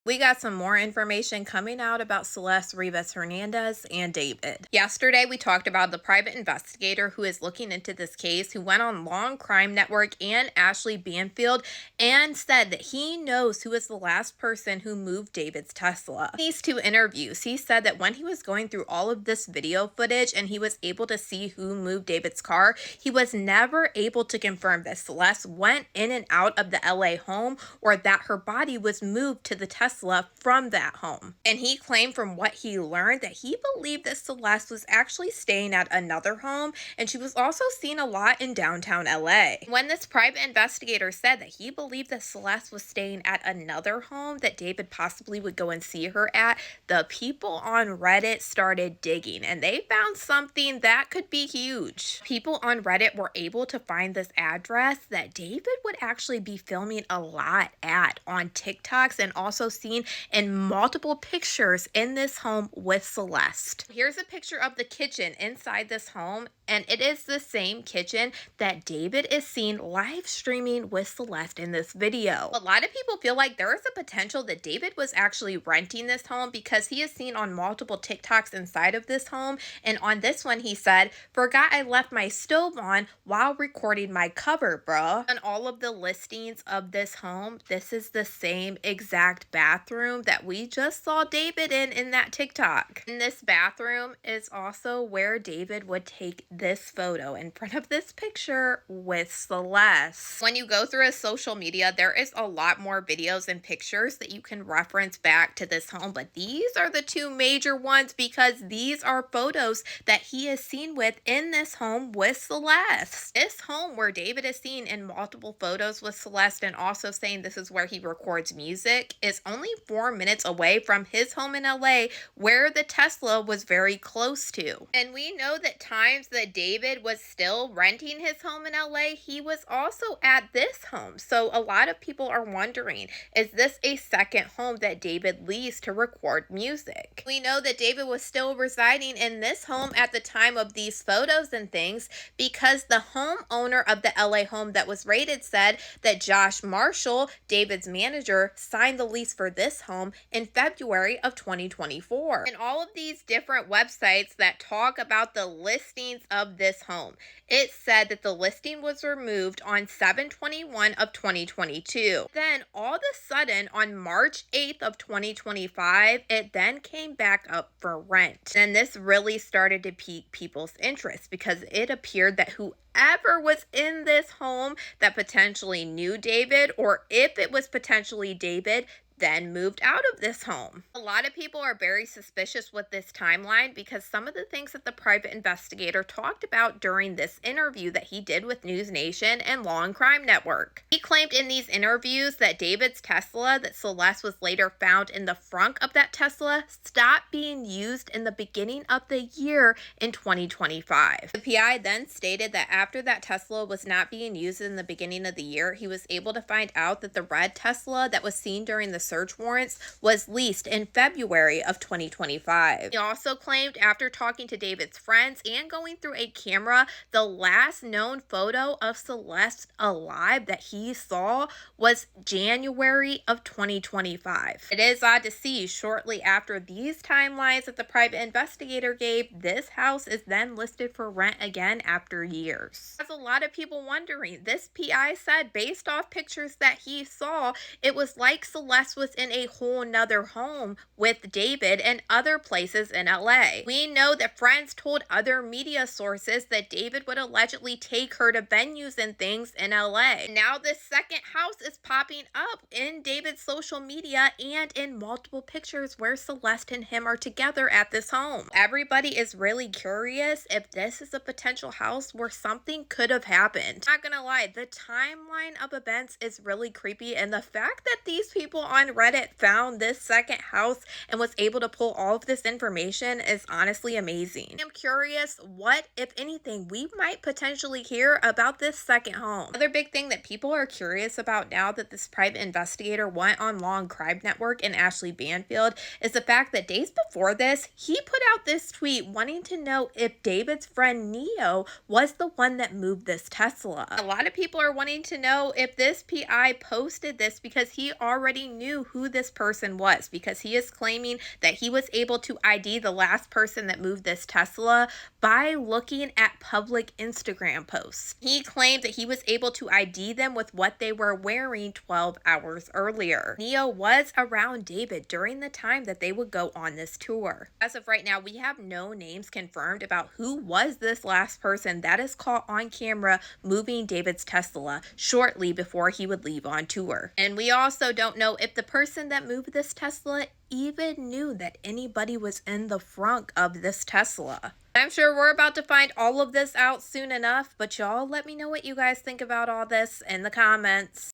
We got some more information coming out about Celeste Rivas Hernandez and David. Yesterday, we talked about the private investigator who is looking into this case, who went on Long Crime Network and Ashley Banfield and said that he knows who is the last person who moved David's Tesla. In these two interviews, he said that when he was going through all of this video footage and he was able to see who moved David's car, he was never able to confirm that Celeste went in and out of the LA home or that her body was moved to the Tesla from that home. And he claimed from what he learned that he believed that Celeste was actually staying at another home, and she was also seen a lot in downtown LA. When this private investigator said that he believed that Celeste was staying at another home that David possibly would go and see her at, the people on Reddit started digging and they found something that could be huge. People on Reddit were able to find this address that David would actually be filming a lot at on TikToks and also seen in multiple pictures in this home with Celeste. Here's a picture of the kitchen inside this home, and it is the same kitchen that David is seen live streaming with Celeste in this video. A lot of people feel like there is a potential that David was actually renting this home because he is seen on multiple TikToks inside of this home, and on this one he said, "Forgot I left my stove on while recording my cover, bruh." On all of the listings of this home, this is the same exact bathroom that we just saw David in that TikTok. And this bathroom is also where David would take this photo in front of this picture with Celeste. When you go through his social media, there is a lot more videos and pictures that you can reference back to this home, but these are the two major ones because these are photos that he is seen with in this home with Celeste. This home where David is seen in multiple photos with Celeste and also saying this is where he records music is only 4 minutes away from his home in LA where the Tesla was very close to. And we know that times that David was still renting his home in LA, he was also at this home. So a lot of people are wondering, is this a second home that David leased to record music? We know that David was still residing in this home at the time of these photos and things because the homeowner of the LA home that was raided said that Josh Marshall, David's manager, signed the lease for this home in February of 2024. And all of these different websites that talk about the listings of this home, it said that the listing was removed on 7/21 of 2022. Then all of a sudden on March 8th of 2025, it then came back up for rent. And this really started to pique people's interest because it appeared that whoever was in this home that potentially knew David, or if it was potentially David, then moved out of this home. A lot of people are very suspicious with this timeline because some of the things that the private investigator talked about during this interview that he did with News Nation and Long Crime Network. He claimed in these interviews that David's Tesla that Celeste was later found in the front of that Tesla stopped being used in the beginning of the year in 2025. The PI then stated that after that Tesla was not being used in the beginning of the year, he was able to find out that the red Tesla that was seen during the search warrants was leased in February of 2025. He also claimed after talking to David's friends and going through a camera, the last known photo of Celeste alive that he saw was January of 2025. It is odd to see shortly after these timelines that the private investigator gave, this house is then listed for rent again after years. There's a lot of people wondering. This PI said based off pictures that he saw, it was like Celeste was in a whole nother home with David and other places in LA. We know that friends told other media sources that David would allegedly take her to venues and things in LA. Now this second house is popping up in David's social media and in multiple pictures where Celeste and him are together at this home. Everybody is really curious if this is a potential house where something could have happened. Not gonna lie, the timeline of events is really creepy, and the fact that these people on Reddit found this second house and was able to pull all of this information is honestly amazing. I'm curious what, if anything, we might potentially hear about this second home. Another big thing that people are curious about now that this private investigator went on Long Crime Network and Ashley Banfield is the fact that days before this, he put out this tweet wanting to know if David's friend Neo was the one that moved this Tesla. A lot of people are wanting to know if this PI posted this because he already knew knew who this person was, because he is claiming that he was able to ID the last person that moved this Tesla by looking at public Instagram posts. He claimed that he was able to ID them with what they were wearing 12 hours earlier. Neo was around David during the time that they would go on this tour. As of right now, we have no names confirmed about who was this last person that is caught on camera moving David's Tesla shortly before he would leave on tour. And we also don't know if the person that moved this Tesla even knew that anybody was in the front of this Tesla. I'm sure we're about to find all of this out soon enough, but y'all let me know what you guys think about all this in the comments.